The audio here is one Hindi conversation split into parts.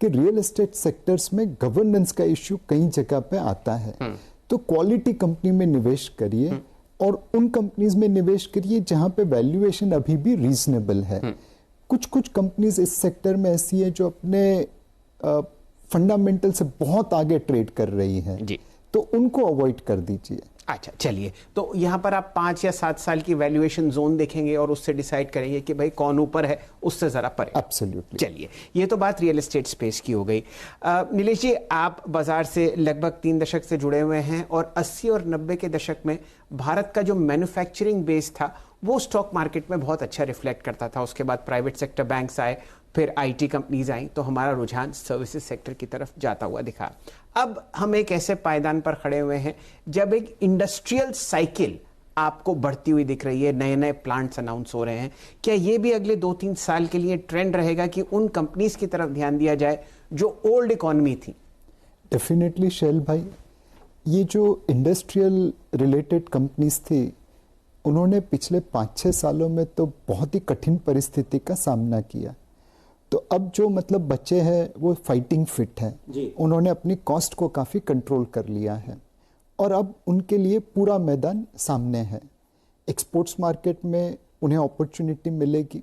कि रियल एस्टेट सेक्टर्स में गवर्नेंस का इश्यू कई जगह पे आता है। तो क्वालिटी कंपनी में निवेश करिए और उन कंपनीज में निवेश करिए जहां पे वैल्यूएशन अभी भी रीजनेबल है। कुछ कुछ कंपनीज इस सेक्टर में ऐसी है जो अपने फंडामेंटल से बहुत आगे ट्रेड कर रही है, तो उनको अवॉइड कर दीजिए। अच्छा, चलिए, तो यहां पर आप 5 या 7 साल की वैल्यूएशन जोन देखेंगे और उससे डिसाइड करेंगे कि भाई कौन ऊपर है, उससे जरा परे। एब्सोल्युटली। चलिए, ये तो बात रियल एस्टेट स्पेस की हो गई। नीलेश जी, आप बाजार से लगभग 3 दशक से जुड़े हुए हैं और 80 और 90 के दशक में भारत का जो मैन्युफैक्चरिंग बेस था वो स्टॉक मार्केट में बहुत अच्छा रिफ्लेक्ट करता था। उसके बाद प्राइवेट सेक्टर बैंक्स आए, फिर आईटी कंपनीज आई, तो हमारा रुझान सर्विसेज सेक्टर की तरफ जाता हुआ दिखा। अब हम एक ऐसे पायदान पर खड़े हुए हैं जब एक इंडस्ट्रियल साइकिल आपको बढ़ती हुई दिख रही है, नए नए प्लांट्स अनाउंस हो रहे हैं। क्या ये भी अगले 2-3 साल के लिए ट्रेंड रहेगा कि उन कंपनीज की तरफ ध्यान दिया जाए जो ओल्ड इकोनॉमी थी? डेफिनेटली शैल भाई, ये जो इंडस्ट्रियल रिलेटेड कंपनीज थी उन्होंने पिछले 5-6 सालों में तो बहुत ही कठिन परिस्थिति का सामना किया। तो अब जो मतलब बच्चे हैं वो फाइटिंग फिट हैं, उन्होंने अपनी कॉस्ट को काफ़ी कंट्रोल कर लिया है और अब उनके लिए पूरा मैदान सामने है। एक्सपोर्ट्स मार्केट में उन्हें अपॉर्चुनिटी मिलेगी।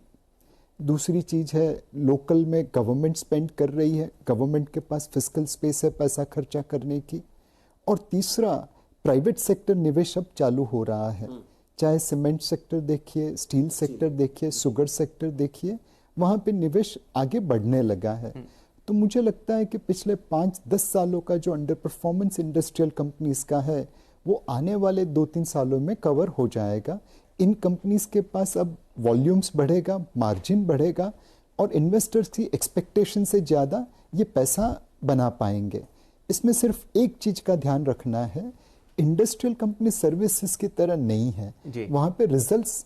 दूसरी चीज़ है, लोकल में गवर्नमेंट स्पेंड कर रही है, गवर्नमेंट के पास फिस्कल स्पेस है पैसा खर्चा करने की। और तीसरा, प्राइवेट सेक्टर निवेश अब चालू हो रहा है। चाहे सीमेंट सेक्टर देखिए, स्टील सेक्टर देखिए, शुगर सेक्टर देखिए, वहाँ पे निवेश आगे बढ़ने लगा है। तो मुझे लगता है कि पिछले 5-10 सालों का जो अंडर परफॉर्मेंस इंडस्ट्रियल कंपनीज का है वो आने वाले 2-3 सालों में कवर हो जाएगा। इन कंपनीज के पास अब वॉल्यूम्स बढ़ेगा, मार्जिन बढ़ेगा और इन्वेस्टर्स की एक्सपेक्टेशन से ज़्यादा ये पैसा बना पाएंगे। इसमें सिर्फ एक चीज़ का ध्यान रखना है, इंडस्ट्रियल कंपनी सर्विसेज की तरह नहीं है। वहाँ पे रिजल्ट्स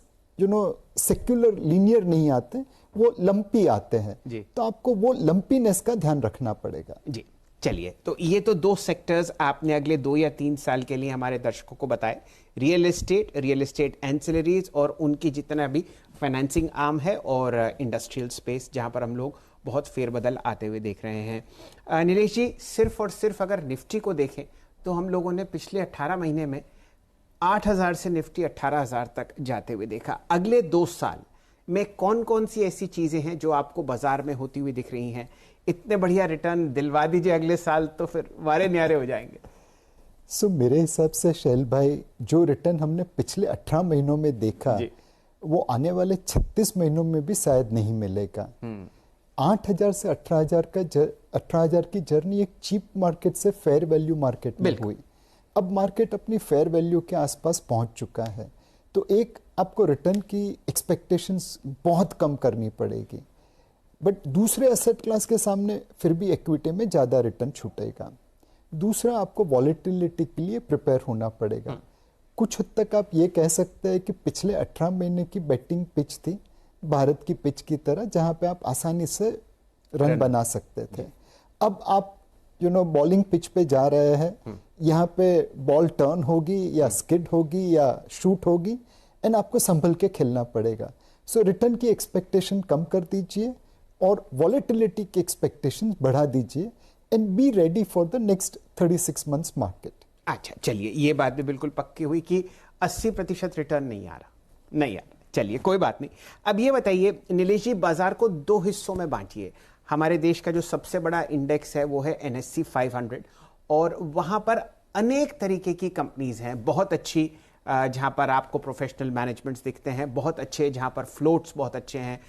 सेक्युलर लीनियर नहीं आते, वो लंपी आते हैं। तो आपको वो लंपीनेस का ध्यान रखना पड़ेगा। जी, चलिए, तो ये तो 2 सेक्टर्स आपने अगले 2 या 3 साल के लिए हमारे दर्शकों को बताए, रियल एस्टेट एंसिलरीज और उनकी जितना भी फाइनेंसिंग आर्म है, और इंडस्ट्रियल स्पेस जहां पर हम लोग बहुत फेरबदल आते हुए देख रहे हैं। नीलेश जी, सिर्फ और सिर्फ अगर निफ्टी को देखें तो हम लोगों ने पिछले 18 महीने में 8,000 से निफ्टी 18,000 तक जाते हुए देखा। अगले 2 साल में कौन कौन सी ऐसी चीजें हैं जो आपको बाजार में होती हुई दिख रही हैं? इतने बढ़िया रिटर्न दिलवा दीजिए अगले साल तो फिर वारे न्यारे हो जाएंगे। मेरे हिसाब से शैल भाई, जो रिटर्न हमने पिछले 18 महीनों में देखा वो आने वाले 36 महीनों में भी शायद नहीं मिलेगा। 8,000 से 18,000 की जर्नी एक चीप मार्केट से फेयर वैल्यू मार्केट में हुई। अब मार्केट अपनी फेयर वैल्यू के आसपास पहुंच चुका है, तो एक आपको रिटर्न की एक्सपेक्टेशंस बहुत कम करनी पड़ेगी। बट दूसरे एसेट क्लास के सामने फिर भी इक्विटी में ज़्यादा रिटर्न छूटेगा। दूसरा, आपको वॉलेटिलिटी के लिए प्रिपेयर होना पड़ेगा। कुछ हद तक आप ये कह सकते हैं कि पिछले 18 महीने की बैटिंग पिच थी भारत की पिच की तरह, जहां पे आप आसानी से रन बना सकते थे। अब आप बॉलिंग पिच पे जा रहे हैं, यहाँ पे बॉल टर्न होगी या स्किड होगी या शूट होगी, एंड आपको संभल के खेलना पड़ेगा। सो रिटर्न की एक्सपेक्टेशन कम कर दीजिए और वॉलेटिलिटी की एक्सपेक्टेशन बढ़ा दीजिए and be ready for the next 36 months market. अच्छा, चलिए, ये बात भी बिल्कुल पक्की हुई कि 80% रिटर्न नहीं आ रहा। चलिए, कोई बात नहीं। अब ये बताइए नीलेश जी, बाजार को 2 हिस्सों में बांटिए। हमारे देश का जो सबसे बड़ा इंडेक्स है वो है NSE 500 और वहां पर अनेक तरीके की कंपनीज हैं, बहुत अच्छी, जहां पर आपको प्रोफेशनल मैनेजमेंट्स दिखते हैं, बहुत अच्छे, जहां पर फ्लोट्स बहुत अच्छे हैं,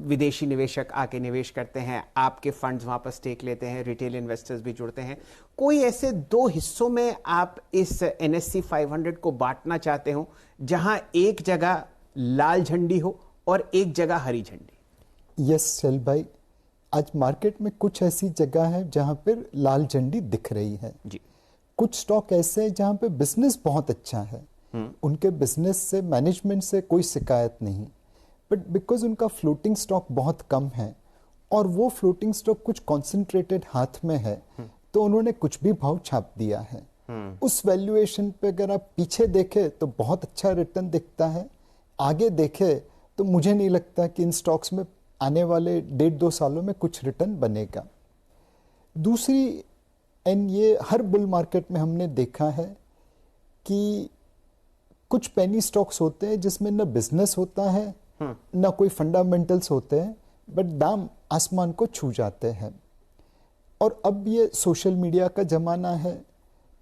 विदेशी निवेशक आके निवेश करते हैं, आपके फंड्स वहां पर स्टेक लेते हैं, रिटेल इन्वेस्टर्स भी जुड़ते हैं। कोई ऐसे 2 हिस्सों में आप इस NSE 500 को बांटना चाहते हो जहां एक जगह लाल झंडी हो और एक जगह हरी झंडी? यस शैल भाई, आज मार्केट में कुछ ऐसी जगह है जहां पर लाल झंडी दिख रही है जी। कुछ स्टॉक ऐसे हैं जहां पे बिजनेस बहुत अच्छा है, उनके बिजनेस से, मैनेजमेंट से कोई शिकायत नहीं, बट बिकॉज उनका फ्लोटिंग स्टॉक बहुत कम है और वो फ्लोटिंग स्टॉक कुछ कॉन्सेंट्रेटेड हाथ में है, तो उन्होंने कुछ भी भाव छाप दिया है। उस वैल्यूएशन पे अगर आप पीछे देखें तो बहुत अच्छा रिटर्न दिखता है, आगे देखे तो मुझे नहीं लगता कि इन स्टॉक्स में आने वाले 1.5-2 सालों में कुछ रिटर्न बनेगा। दूसरी, एंड ये हर बुल मार्केट में हमने देखा है कि कुछ पेनी स्टॉक्स होते हैं जिसमें न बिजनेस होता है न कोई फंडामेंटल्स होते हैं, बट दाम आसमान को छू जाते हैं। और अब ये सोशल मीडिया का जमाना है,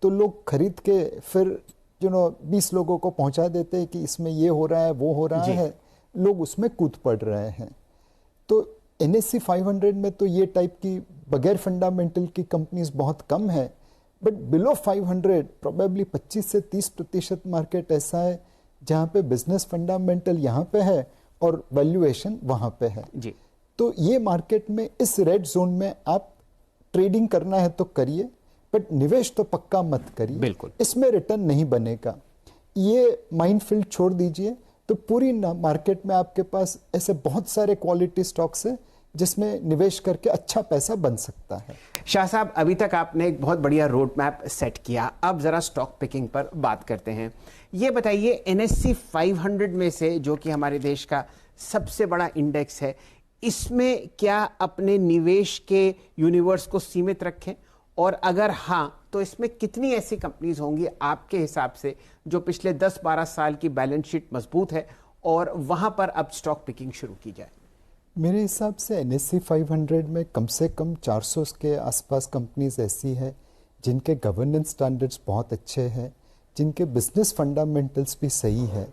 तो लोग खरीद के फिर 20 लोगों को पहुंचा देते हैं कि इसमें ये हो रहा है वो हो रहा है, लोग उसमें कूद पड़ रहे हैं। तो NSE 500 में तो ये टाइप की बगैर फंडामेंटल की कंपनीज बहुत कम है, बट बिलो 500 प्रोबेबली 25 से 30% मार्केट ऐसा है जहां पे बिजनेस फंडामेंटल यहाँ पे है और वैल्यूएशन वहां पे है जी। तो ये मार्केट में इस रेड जोन में आप ट्रेडिंग करना है तो करिए, बट निवेश तो पक्का मत करिए, बिल्कुल इसमें रिटर्न नहीं बनेगा। ये माइनफील्ड छोड़ दीजिए, तो पूरी मार्केट में आपके पास ऐसे बहुत सारे क्वालिटी स्टॉक्स हैं जिसमें निवेश करके अच्छा पैसा बन सकता है। शाह साहब, अभी तक आपने एक बहुत बढ़िया रोड मैप सेट किया, अब जरा स्टॉक पिकिंग पर बात करते हैं। ये बताइए, NSE 500 में से जो कि हमारे देश का सबसे बड़ा इंडेक्स है, इसमें क्या अपने निवेश के यूनिवर्स को सीमित रखें, और अगर हाँ तो इसमें कितनी ऐसी कंपनीज होंगी आपके हिसाब से जो पिछले 10-12 साल की बैलेंस शीट मजबूत है और वहां पर अब स्टॉक पिकिंग शुरू की जाए? मेरे हिसाब से NSE 500 में कम से कम 400 के आसपास कंपनीज ऐसी है जिनके गवर्नेंस स्टैंडर्ड्स बहुत अच्छे हैं, जिनके बिजनेस फंडामेंटल्स भी सही है।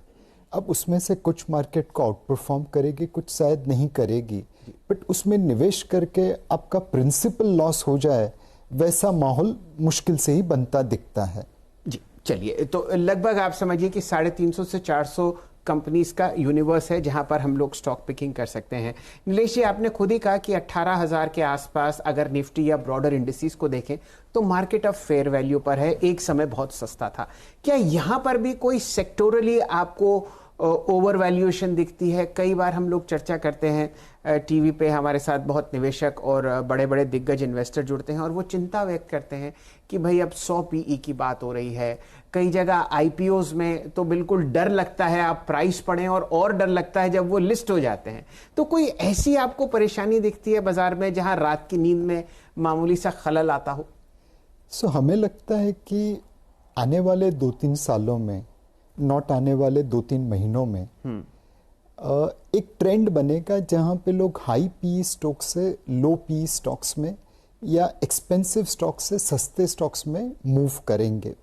अब उसमें से कुछ मार्केट को आउट परफॉर्म करेगी, कुछ शायद नहीं करेगी, बट उसमें निवेश करके आपका प्रिंसिपल लॉस हो जाए वैसा माहौल मुश्किल से ही बनता दिखता है। जी, चलिए, तो लगभग आप समझिए कि 350 से 400 कंपनीज का यूनिवर्स है जहां पर हम लोग स्टॉक पिकिंग कर सकते हैं। नीलेश जी, आपने खुद ही कहा कि 18,000 के आसपास अगर निफ्टी या ब्रॉडर इंडिसेस को देखें तो मार्केट ऑफ फेयर वैल्यू पर है, एक समय बहुत सस्ता था। क्या यहां पर भी कोई सेक्टोरली आपको ओवर वैल्यूएशन दिखती है? कई बार हम लोग चर्चा करते हैं टीवी पे, हमारे साथ बहुत निवेशक और बड़े बड़े दिग्गज इन्वेस्टर जुड़ते हैं और वो चिंता व्यक्त करते हैं कि भाई अब 100 PE की बात हो रही है। कई जगह IPOs में तो बिल्कुल डर लगता है आप प्राइस पढ़ें, और डर लगता है जब वो लिस्ट हो जाते हैं। तो कोई ऐसी आपको परेशानी दिखती है बाजार में जहां रात की नींद में मामूली सा खलल आता हो? हमें लगता है कि आने वाले 2-3 सालों में, नॉट आने वाले 2-3 महीनों में एक ट्रेंड बनेगा जहां पे लोग हाई PE स्टॉक से लो PE स्टॉक्स में या एक्सपेंसिव स्टॉक्स से सस्ते स्टॉक्स में मूव करेंगे।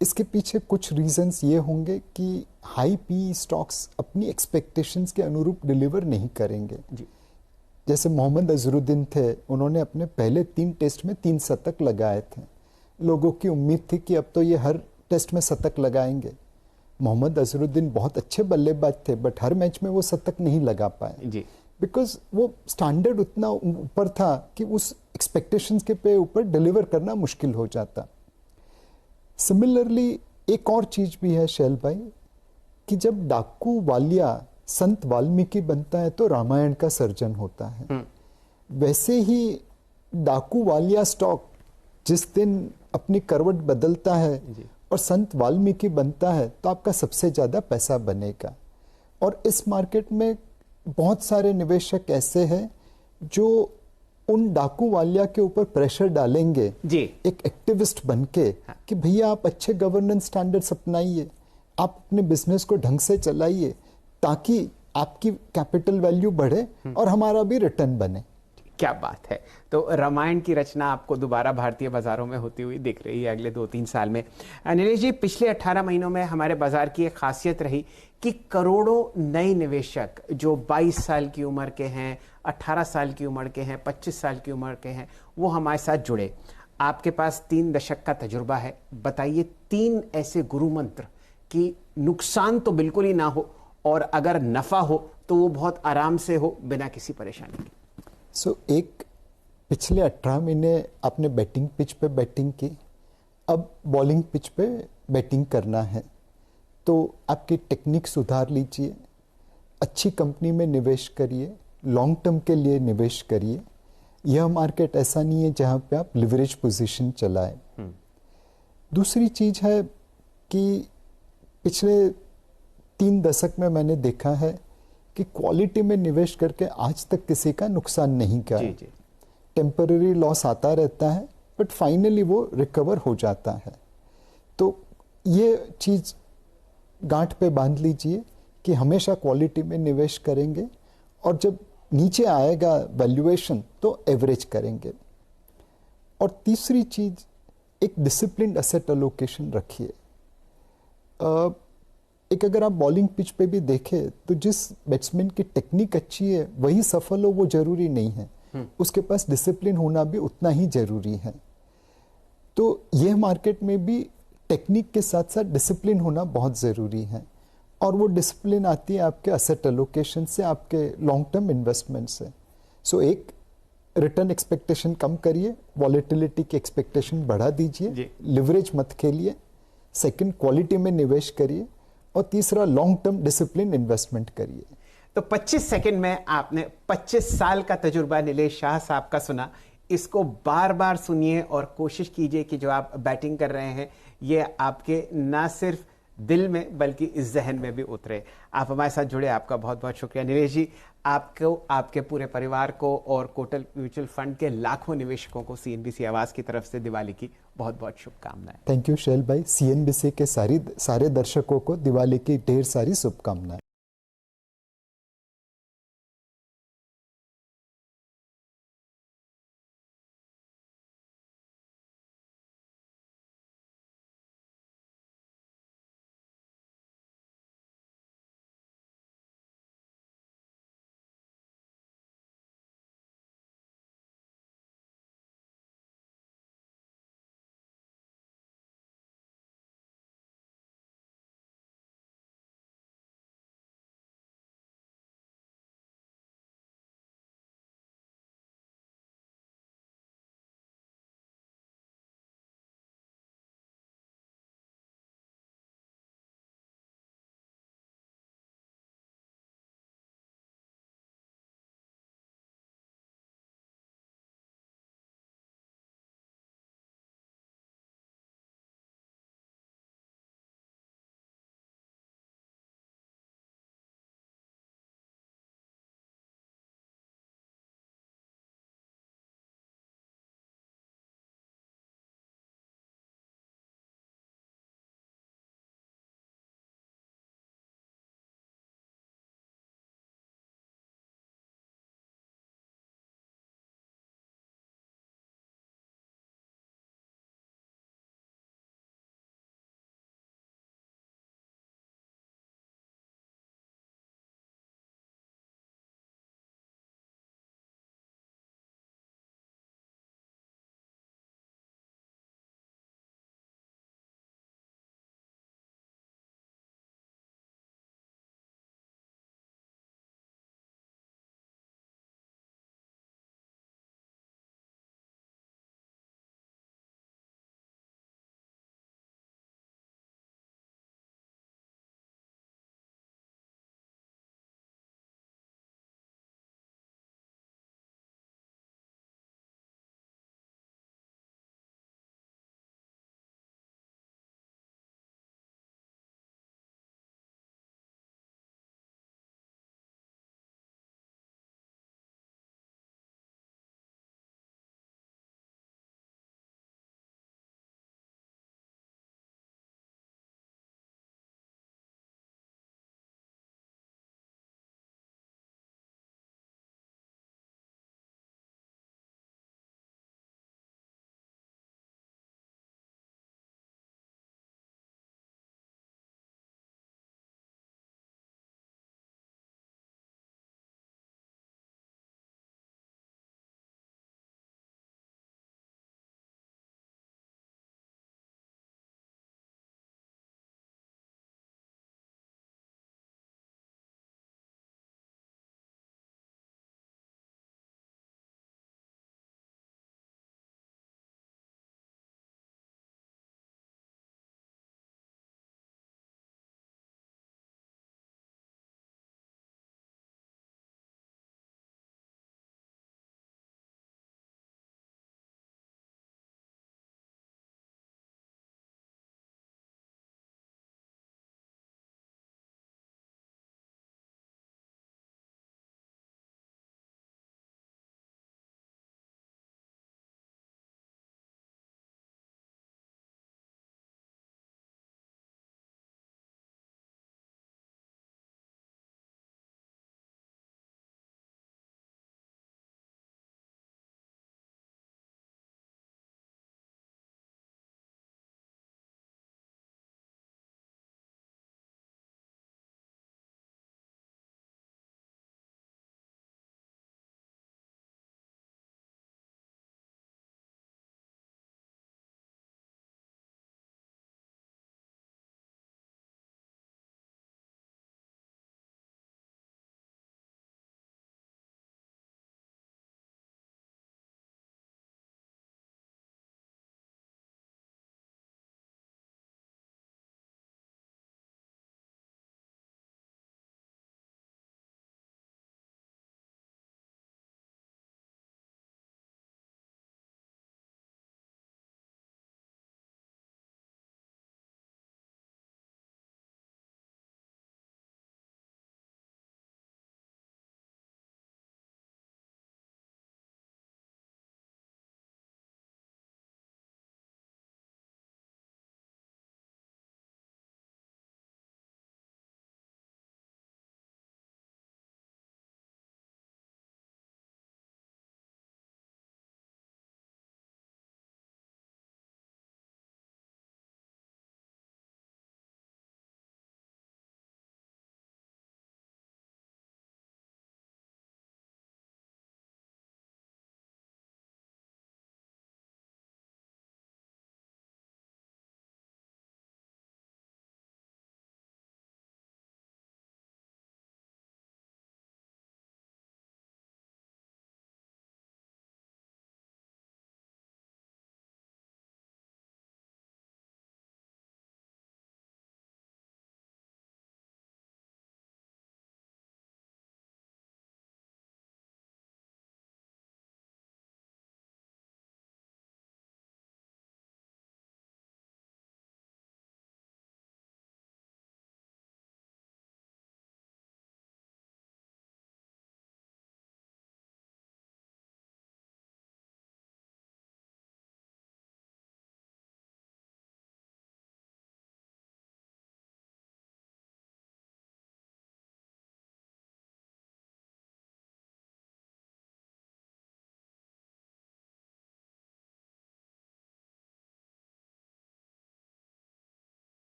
इसके पीछे कुछ रीजंस ये होंगे कि हाई PE स्टॉक्स अपनी एक्सपेक्टेशंस के अनुरूप डिलीवर नहीं करेंगे जी। जैसे मोहम्मद अजरुद्दीन थे, उन्होंने अपने पहले 3 टेस्ट में 3 शतक लगाए थे। लोगों की उम्मीद थी कि अब तो ये हर टेस्ट में शतक लगाएंगे। मोहम्मद अजरुद्दीन बहुत अच्छे बल्लेबाज थे, बट हर मैच में वो शतक नहीं लगा पाए जी, बिकॉज वो स्टैंडर्ड उतना ऊपर था कि उस एक्सपेक्टेशंस के पे ऊपर डिलीवर करना मुश्किल हो जाता। सिमिलरली एक और चीज भी है शैल भाई, कि जब डाकू वालिया संत वाल्मीकि बनता है तो रामायण का सर्जन होता है। वैसे ही डाकू वालिया स्टॉक जिस दिन अपनी करवट बदलता है और संत वाल्मीकि बनता है तो आपका सबसे ज्यादा पैसा बनेगा। और इस मार्केट में बहुत सारे निवेशक ऐसे हैं जो उन डाकू वालिया के ऊपर प्रेशर डालेंगे जी, एक एक्टिविस्ट बनके कि भैया आप अच्छे गवर्नेंस स्टैंडर्ड्स अपनाइए, आप अपने बिजनेस को ढंग से चलाइए ताकि आपकी कैपिटल वैल्यू बढ़े और हमारा भी रिटर्न बने। क्या बात है। तो रामायण की रचना आपको दोबारा भारतीय बाजारों में होती हुई दिख रही है अगले 2-3 साल में। नीलेश जी, पिछले 18 महीनों में हमारे बाजार की एक खासियत रही कि करोड़ों नए निवेशक जो 22 साल की उम्र के हैं, 18 साल की उम्र के हैं, 25 साल की उम्र के हैं, वो हमारे साथ जुड़े। आपके पास 3 दशक का तजुर्बा है, बताइए 3 ऐसे गुरु मंत्र कि नुकसान तो बिल्कुल ही ना हो और अगर नफा हो तो वो बहुत आराम से हो, बिना किसी परेशानी के। एक पिछले 18 महीने आपने बैटिंग पिच पे बैटिंग की, अब बॉलिंग पिच पे बैटिंग करना है तो आपकी टेक्निक सुधार लीजिए, अच्छी कंपनी में निवेश करिए, लॉन्ग टर्म के लिए निवेश करिए। यह मार्केट ऐसा नहीं है जहां पे आप लिवरेज पोजीशन चलाएं। दूसरी चीज है कि पिछले 3 दशक में मैंने देखा है कि क्वालिटी में निवेश करके आज तक किसी का नुकसान नहीं किया। टेम्पररी लॉस आता रहता है, बट फाइनली वो रिकवर हो जाता है। तो ये चीज़ गांठ पे बांध लीजिए कि हमेशा क्वालिटी में निवेश करेंगे, और जब नीचे आएगा वैल्यूएशन तो एवरेज करेंगे। और तीसरी चीज़, एक डिसिप्लिन्ड एसेट एलोकेशन रखिए। एक अगर आप बॉलिंग पिच पे भी देखें तो जिस बैट्समैन की टेक्निक अच्छी है वही सफल हो, वो जरूरी नहीं है। उसके पास डिसिप्लिन होना भी उतना ही जरूरी है। तो यह मार्केट में भी टेक्निक के साथ साथ डिसिप्लिन होना बहुत ज़रूरी है, और वो डिसिप्लिन आती है आपके एसेट एलोकेशन से, आपके लॉन्ग टर्म इन्वेस्टमेंट से। सो एक, रिटर्न एक्सपेक्टेशन कम करिए, वॉलेटिलिटी की एक्सपेक्टेशन बढ़ा दीजिए, लिवरेज मत खेलिए। सेकंड, क्वालिटी में निवेश करिए, और तीसरा, लॉन्ग टर्म डिसिप्लिन इन्वेस्टमेंट करिए। तो 25 सेकंड में आपने 25 साल का तजुर्बा नीलेश शाह साहब का सुना। इसको बार बार सुनिए और कोशिश कीजिए कि जो आप बैटिंग कर रहे हैं ये आपके ना सिर्फ दिल में बल्कि इस जहन में भी उतरे। आप हमारे साथ जुड़े, आपका बहुत बहुत शुक्रिया नीलेश जी। आपको, आपके पूरे परिवार को और कोटक म्यूचुअल फंड के लाखों निवेशकों को सीएनबीसी आवाज की तरफ से दिवाली की बहुत बहुत शुभकामनाएं। थैंक यू शैल भाई। सीएनबीसी के सारे दर्शकों को दिवाली की ढेर सारी शुभकामनाएं।